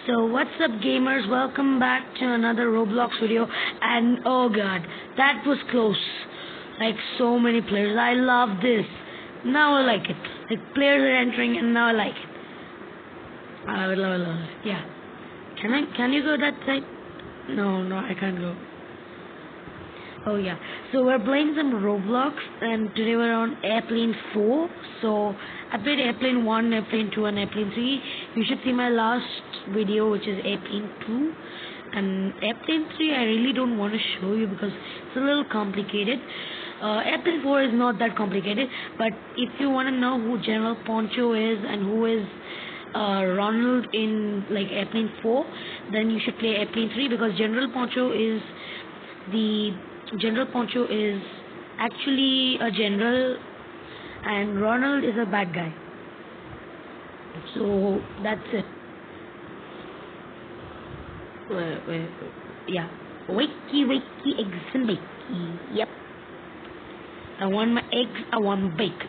So what's up gamers, welcome back to another Roblox video. And oh god, that was close. Like so many players. I love this. Now I like it. Like players are entering and now I like it. I love it. Yeah. Can you go that side? No, I can't go. Oh yeah, so we're playing some Roblox and today we're on Airplane 4. So I played Airplane 1, Airplane 2 and Airplane 3. You should see my last video, which is Airplane 2. And Airplane 3 I really don't want to show you because it's a little complicated. Airplane 4 is not that complicated, but if you want to know who General Poncho is and who is Ronald in like Airplane 4, then you should play Airplane 3 because General Poncho is actually a general and Ronald is a bad guy. So that's it. Yeah. Wakey, eggs and bakey. Yep. I want my eggs, I want bacon.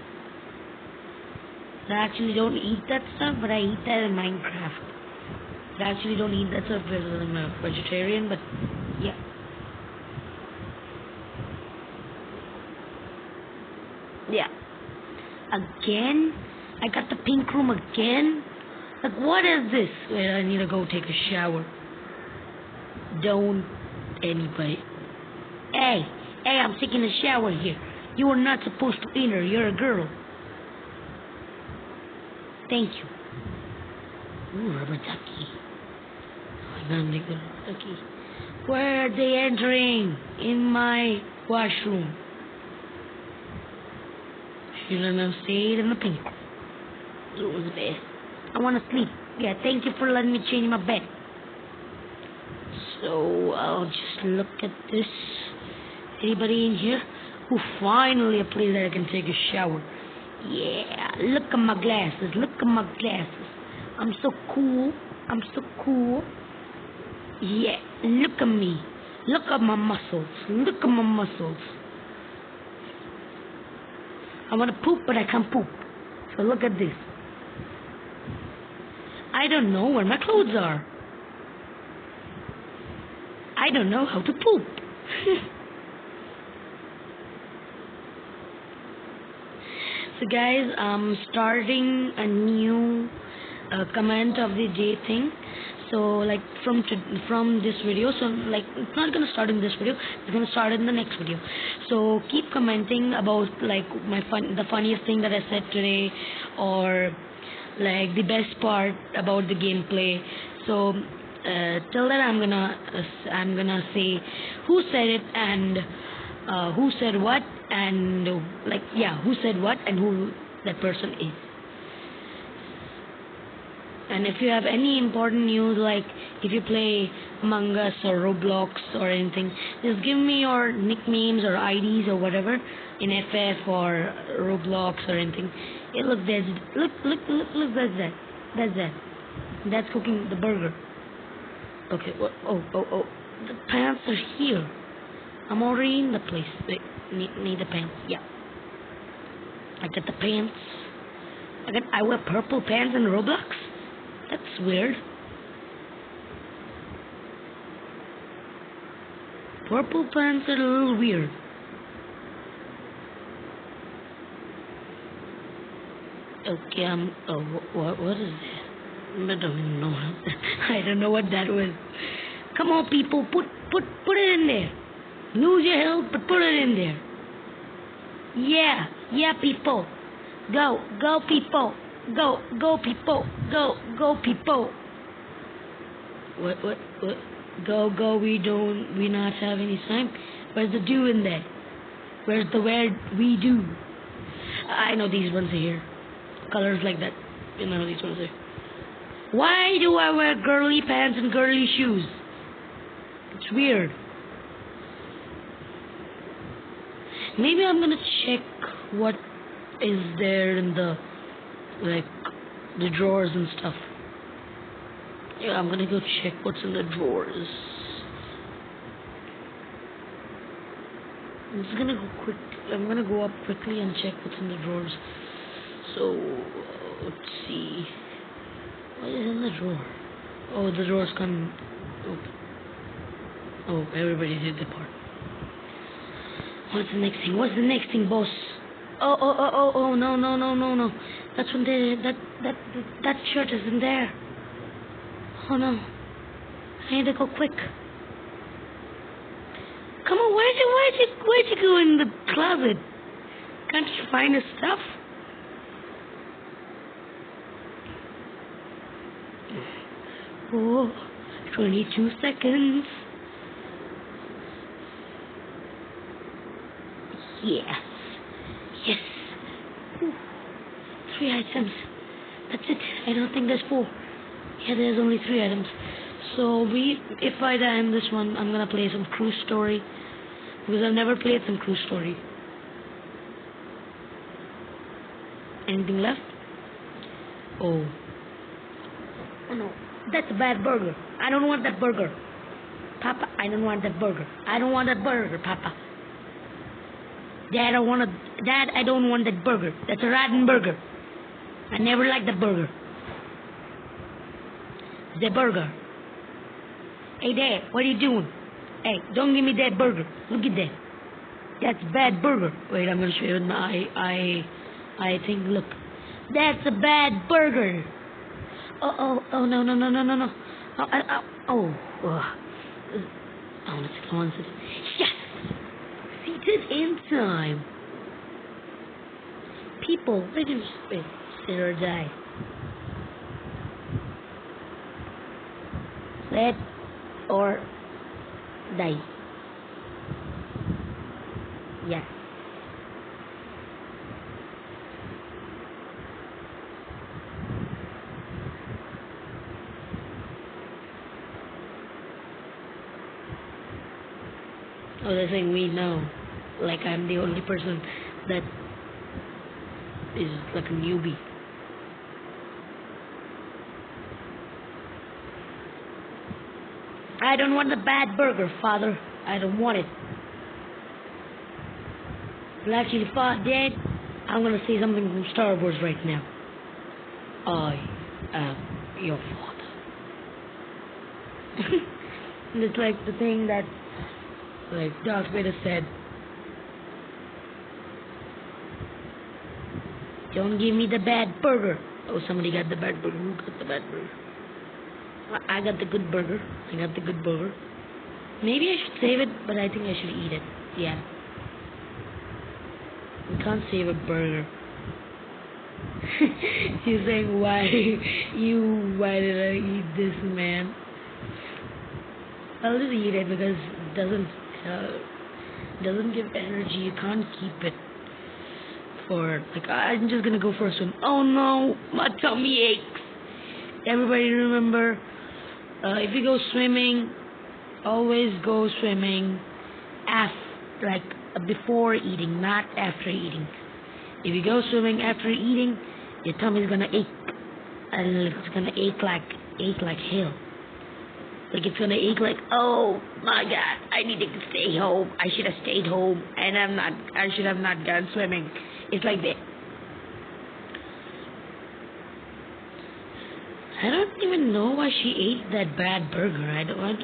I actually don't eat that stuff, but I eat that in Minecraft. I actually don't eat that stuff because I'm a vegetarian, but yeah. Yeah. Again? I got the pink room again? Like, what is this? Wait, I need to go take a shower. Don't anybody. Hey, I'm taking a shower here. You are not supposed to enter. You're a girl. Thank you. Ooh, rubber ducky. I gotta make the rubber ducky. Where are they entering? In my washroom. Shouldn't have stayed in the pink. It was bad. I want to sleep. Yeah, thank you for letting me change my bed. So I'll just look at this. Anybody in here? Who finally a place that I can take a shower. Yeah, look at my glasses. Look at my glasses. I'm so cool. Yeah, look at me. Look at my muscles. I want to poop, but I can't poop. So look at this. I don't know where my clothes are. I don't know how to poop. So guys, I'm starting a new comment of the day thing. So like from this video, so like it's not gonna start in this video, it's gonna start in the next video. So keep commenting about like the funniest thing that I said today, or like the best part about the gameplay. So till then I'm gonna say who said it and who said what, and like yeah, who said what and who that person is. And if you have any important news, like if you play Among Us or Roblox or anything, just give me your nicknames or IDs or whatever in FF or Roblox or anything. Hey, look, look, that's that. That's cooking the burger. Okay, oh, the pants are here. I'm already in the place. Wait, need the pants. Yeah, I get the pants. I wear purple pants in Roblox. That's weird. Purple pants are a little weird. Okay, oh, what is that? I don't even know. I don't know what that was. Come on, people, put it in there. Lose your health, but put it in there. Yeah, people. Go, people. Go, people. Go, people. What? Go, we not have any time. Where's the do in there? Where's the where we do? I know these ones are here. Colors like that. You know these ones are. Why do I wear girly pants and girly shoes? It's weird. Maybe I'm gonna check what is there in the the drawers and stuff. Yeah, I'm gonna go check what's in the drawers. I'm gonna go up quickly and check what's in the drawers. So let's see. What is in the drawer? Oh, the door's coming open. Oh, everybody did the part. What's the next thing? What's the next thing, boss? Oh, no, no, no, no, no. That's when that shirt isn't there. Oh no. I need to go quick. Come on, where'd you go in the closet? Can't you find his stuff? Oh, 22 seconds. Yes. Yes. Ooh. 3 items. That's it. I don't think there's 4. Yeah, there's only 3 items. So if I die in this one, I'm gonna play some Cruise Story. Because I've never played some Cruise Story. Anything left? Oh. Oh no. That's a bad burger. I don't want that burger. Papa, I don't want that burger. I don't want that burger, Papa. Dad, I don't want that burger. That's a rotten burger. I never liked that burger. The burger. Hey, Dad, what are you doing? Hey, don't give me that burger. Look at that. That's a bad burger. Wait, I'm gonna show you with my I think. Look, that's a bad burger. Oh, no. Let's go on. Yes, seated in time. People, they can sit or die. Sit or die. Yes. Oh, they're saying we know. Like I'm the only person that is like a newbie. I don't want the bad burger, Father. I don't want it. Well, actually, Dad, I'm gonna say something from Star Wars right now. I am your father. It's like the thing that, like, Darth Vader said. Don't give me the bad burger. Oh, somebody got the bad burger. Who got the bad burger? I got the good burger. I got the good burger. Maybe I should save it, but I think I should eat it. Yeah. You can't save a burger. He's saying, why did I eat this, man? I'll just eat it because it doesn't give energy. You can't keep it for, like, I'm just gonna go for a swim. Oh no, my tummy aches. Everybody remember, if you go swimming, always go swimming before eating, not after eating. If you go swimming after eating, your tummy's gonna ache, and it's gonna ache like hell. Like it's gonna ache like, oh my God, I need to stay home. I should have stayed home, and I should have not gone swimming. It's like that. I don't even know why she ate that bad burger. I don't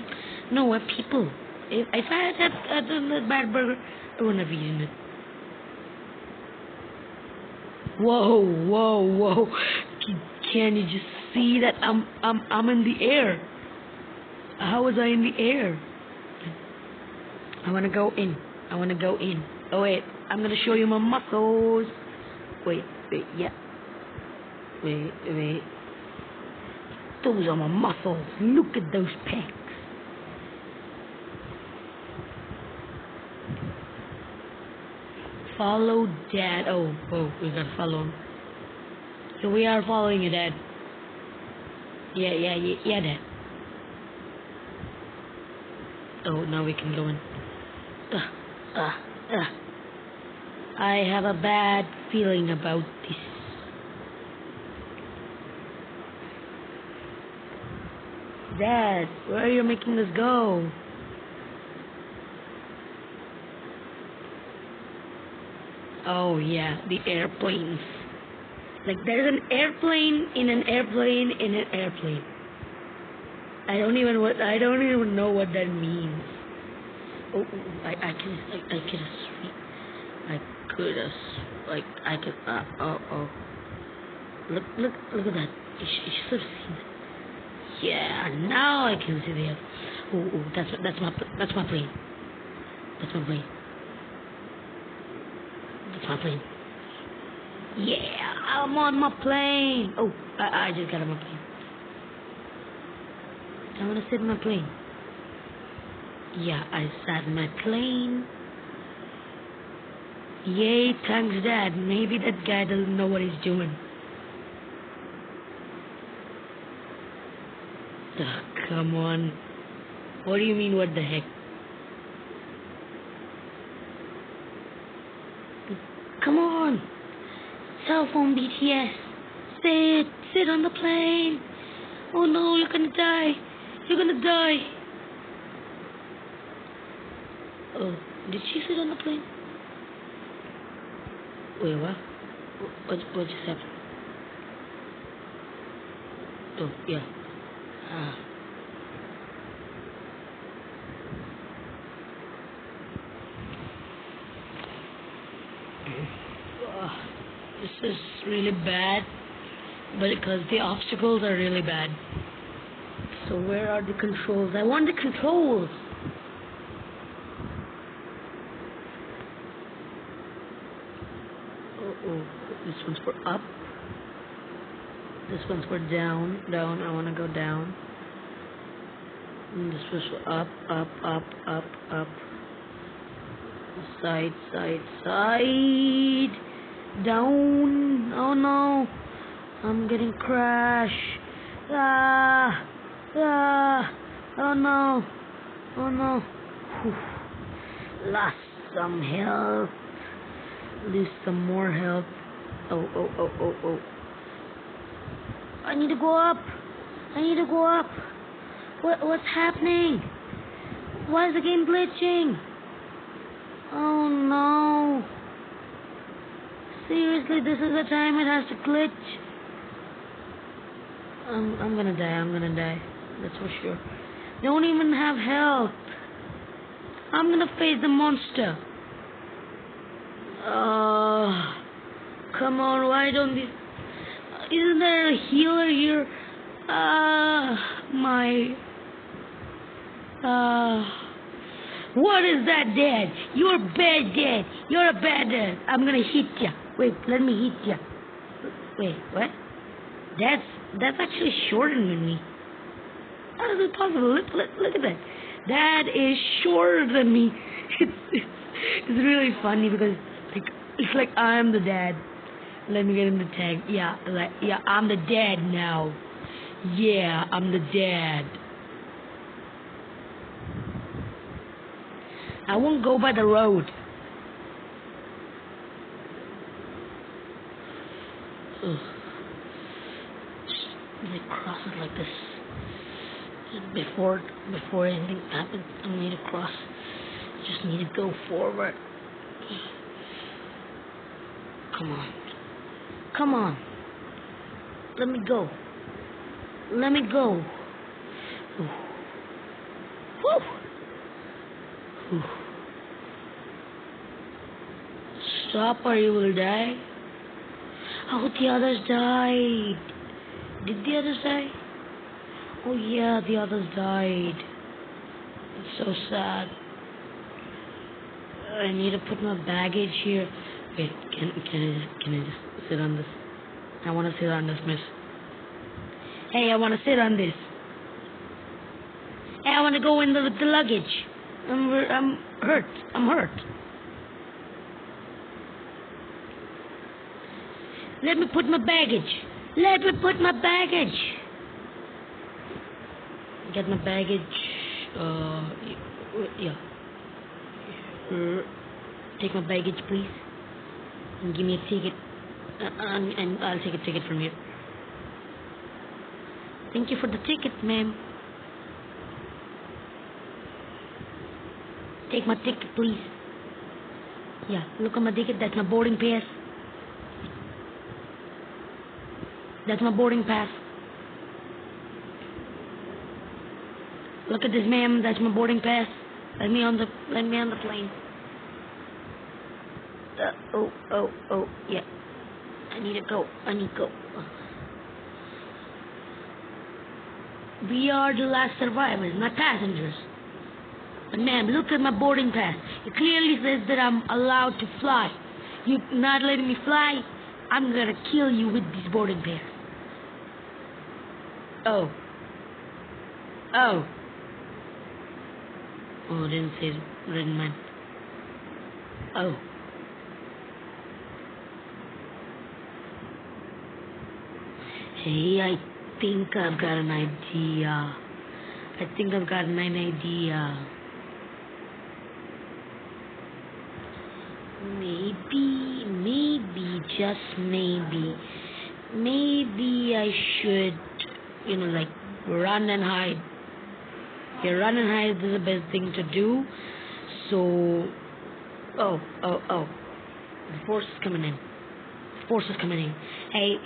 know what people. If I had that bad burger, I wouldn't have eaten it. Whoa! Can you just see that I'm in the air? How was I in the air? I wanna go in. Oh wait, I'm gonna show you my muscles. Wait, yeah. Wait. Those are my muscles. Look at those pecs. Follow Dad. Oh, we gotta follow him. So we are following you, Dad. Yeah, Dad. Oh, now we can go in. I have a bad feeling about this. Dad, where are you making us go? Oh yeah, the airplanes. Like there's an airplane in an airplane in an airplane. I don't even know what that means. Oh, I could have sweet. I could have like I could oh. Look at that. You should have seen that. Yeah, now I can see the. Oh, that's my plane. That's my plane. That's my plane. Yeah, I'm on my plane. Oh, I just got on my plane. I want to sit in my plane. Yeah, I sat in my plane. Yay, thanks Dad. Maybe that guy doesn't know what he's doing. Oh, come on. What do you mean, what the heck? Come on. Cell phone BTS. Sit on the plane. Oh no, you're gonna die. You're gonna die. Oh, did she sit on the plane? Wait, what? What just happened? Oh, yeah. This is really bad, but because the obstacles are really bad. So where are the controls? I want the controls. Oh, this one's for up. This one's for down. I want to go down. And this was for up. Side. Down. Oh no. I'm getting crashed. Oh no. Whew. Lost some health. Lose some more health. Oh. I need to go up. What's happening? Why is the game glitching? Oh no. Seriously, this is the time it has to glitch. I'm gonna die. That's for sure. Don't even have health. I'm gonna face the monster. Come on, why don't these... Isn't there a healer here? What is that, Dad? You're a bad dad. You're a bad dad. I'm gonna hit ya. Wait, let me hit ya. Wait, what? That's actually shorter than me. How is it possible? Look at that. That is shorter than me. It's really funny because it's like I'm the dad. Let me get in the tag. Yeah, I'm the dad now. Yeah, I'm the dad. I won't go by the road. Ugh. Just cross it like this. Before anything happens, I need to cross. Just need to go forward. Come on. Let me go. Whew. Stop or you will die. Oh, the others died. Did the others die? Oh yeah, the others died. It's so sad. I need to put my baggage here. Wait, can I just sit on this? I want to sit on this, miss. Hey, I want to sit on this. Hey, I want to go in with the luggage. I'm hurt. Let me put my baggage. Get my baggage. Yeah. Take my baggage, please. And give me a ticket. And I'll take a ticket from you. Thank you for the ticket, ma'am. Take my ticket, please. Yeah, look at my ticket. That's my boarding pass. That's my boarding pass. Look at this, ma'am. That's my boarding pass. Let me on the plane. Oh, yeah. I need to go. We are the last survivors, not passengers. But ma'am, look at my boarding pass. It clearly says that I'm allowed to fly. You not letting me fly? I'm gonna kill you with this boarding pass. Oh, didn't say it. Didn't mind. Oh. Hey, I think I've got an idea. Maybe, just maybe I should, like run and hide. Yeah, run and hide is the best thing to do. So, oh. The force is coming in. Hey,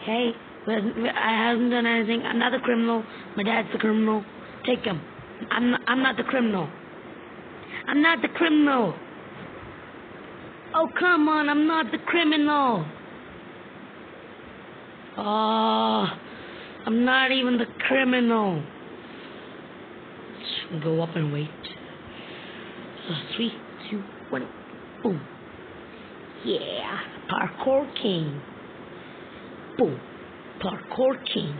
I haven't done anything. I'm not the criminal. My dad's the criminal. Take him. I'm not the criminal. Oh, come on. I'm not the criminal. Oh, I'm not even the criminal. Let's go up and wait. 3, 2, 1. Boom. Yeah. Parkour king. Boom. Parkour king.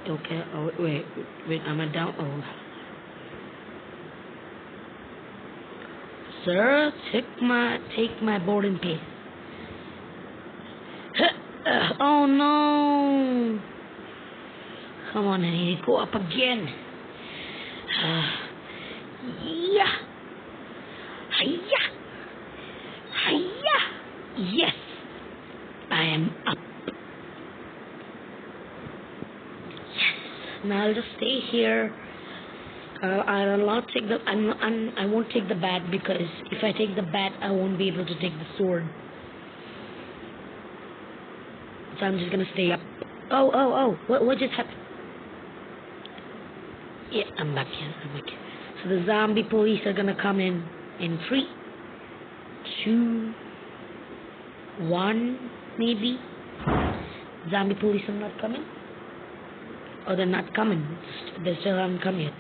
Okay. Oh, wait. Am I down? Oh. Sir, take my boarding pass. Oh no! Come on, I need to go up again. Yeah. Hiya. Yes, I am up. Yes. Now I'll just stay here. I won't take the bat, because if I take the bat, I won't be able to take the sword. So I'm just gonna stay up. Oh! What just happened? Yeah, I'm back here. So the zombie police are gonna come in 3, 2, 1, maybe. Zombie police are not coming. Oh, they're not coming. They still haven't come yet.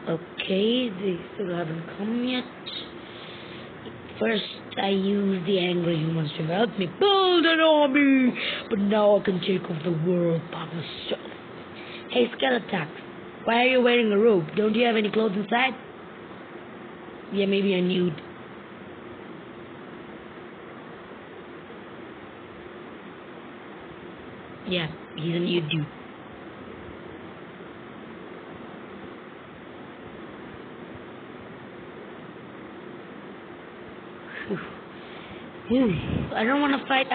Okay, they still haven't come yet. First, I used the angry humans to help me build an army, but now I can take over the world by myself. Hey, Skeletax, why are you wearing a robe? Don't you have any clothes inside? Yeah, maybe a nude. Yeah, he's a nude dude. I don't want to fight.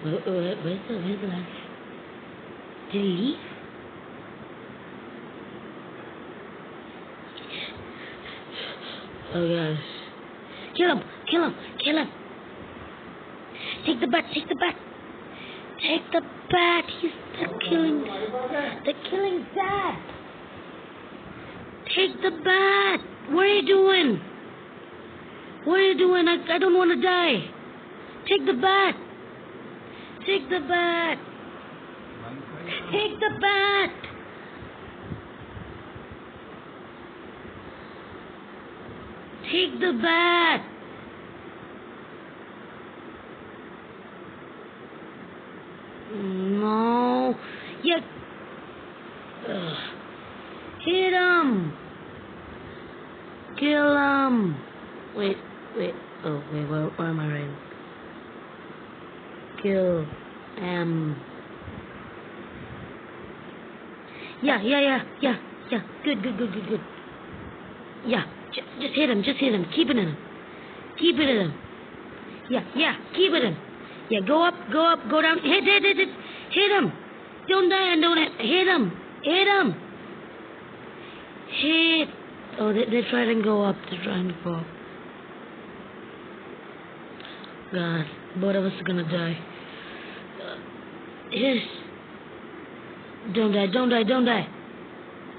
Where's the lad? Did he leave? Oh gosh. Kill him. Take the bat. They're killing Dad. Take the bat. What are you doing? I don't want to die. Take the bat. Take the bat. No. Yeah. Hit him. Kill him. Wait. Oh, wait, where am I writing? Kill him. Yeah. Good. Yeah, just hit him. Keep it in him. Yeah, keep it in. Yeah, go up, go down. Hit him. Don't die and don't hit him. Hit. Oh, they're trying to go up. God, both of us are gonna die. Yes. Don't die, don't die, don't die.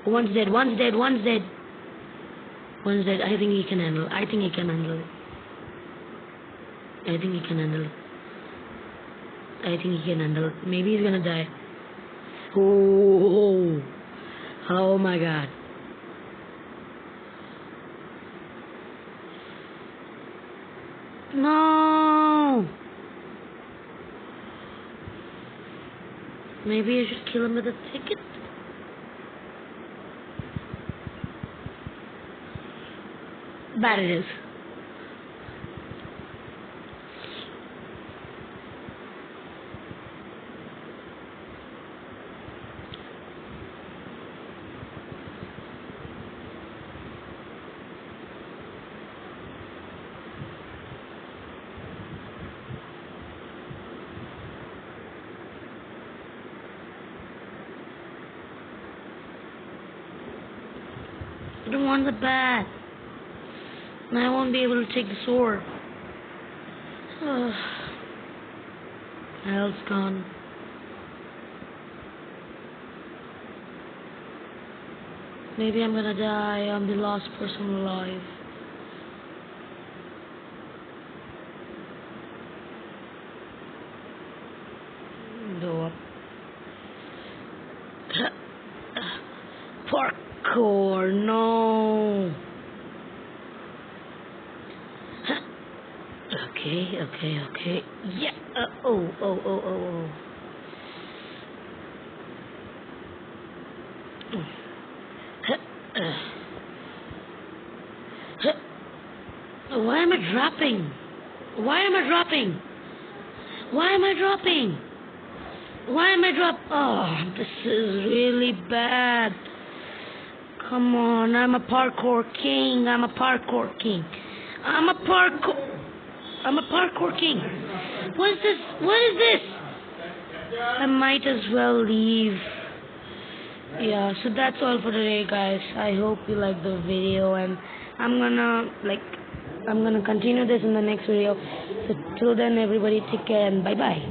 One's dead, one's dead, one's dead. One's dead. I think he can handle it. I think he can handle it. I think he can handle it. I think he can handle it. Maybe he's gonna die. Oh, oh my God. No. Maybe I should kill him with a ticket. Bad it is. I don't want the bat. And I won't be able to take the sword. Health's gone. Maybe I'm gonna die. I'm the last person alive. Go up. Parkour, no. Okay. Yeah. Oh. Why am I dropping? Why am I dropping? Oh, this is really bad. Come on, I'm a parkour king. I'm a parkour king. What is this? I might as well leave. Yeah, so that's all for today, guys. I hope you liked the video, and I'm gonna continue this in the next video. So till then, everybody take care and bye bye.